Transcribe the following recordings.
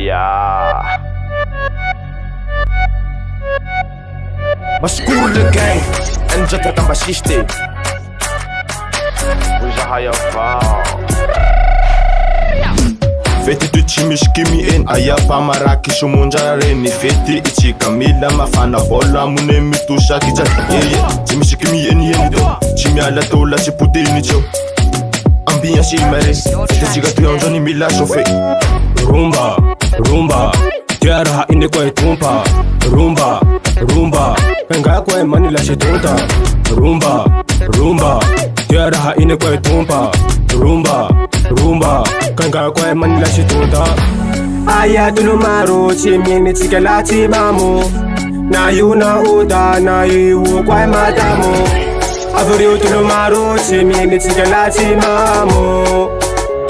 Yeah. مشكور للجاي انجتك كم بشيشتي وجهها يفا Feti tu chimishikimi en ayapa maraki shumunjare ni feti ichi kamila mafana bola mune mitusha kija chimishikimi en yenido chimiala tola chiputi nicho ambia shimare feti chiga tu yonjoni mila shofe rumba rumba tiara ine kwa tumpa rumba rumba penga kwa manila shitonta rumba rumba tiara ine kwa tumpa rumba rumba kanga kwa manila shitonta aya tulumaro chimini chikalati bamo na yuna uda na yu kwa madamo avrio tulumaro chimini chikalati mamo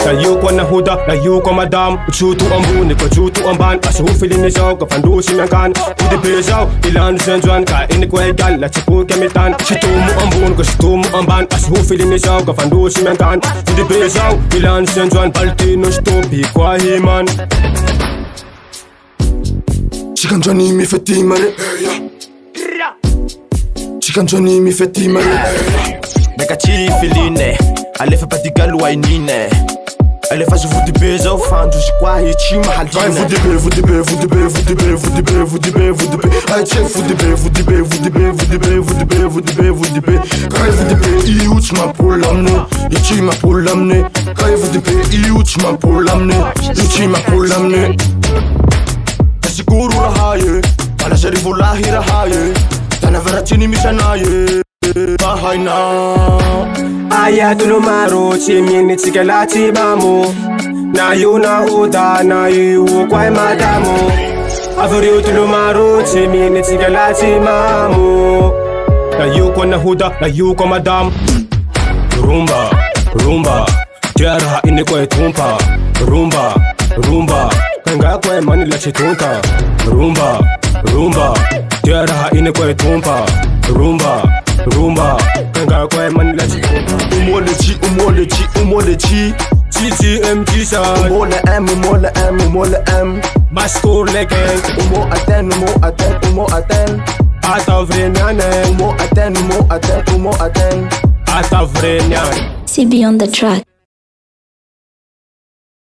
na yu kwa na huda na yu kwa madam chutu ambuni kwa chutu amban asu filini shaw ka fandu simankan udi bezao ilan senjuan ka ini kwa gal la chipu kemitan chitumu ambun ko chitumu amban asu filini shaw ka fandu simankan udi bezao ilan senjuan baltino stopi kwa himan chikanjani mi fetimare chikanjani mi fetimare Neka chi filine Alefa patigal wainine Alefa je vous débez au fan du quoi et chi mahaldine vous débez I check vous débez Quand vous débez iuch ma pour l'amener Ichi ma pour l'amener Quand vous débez iuch ma pour l'amener Ichi ma pour l'amener Tasikuru rahaye Bala sharifu lahi rahaye Tana veratini mishanaye Bahaina aya tulumaro chimini chikalati bamo na yuna uda na yu kwa madamo avrio tulumaro chimini chikalati mamo na yu kwa na huda na yu kwa madam rumba rumba tiara ine kwa tumpa rumba rumba kanga kwa manila chitunta rumba rumba tiara ine kwa tumpa rumba rumba kanga kwa manila chitunta umolechi TTMG sa umola M Mascour le gang umo aten Atavreniane umo aten Atavreniane CB on the track.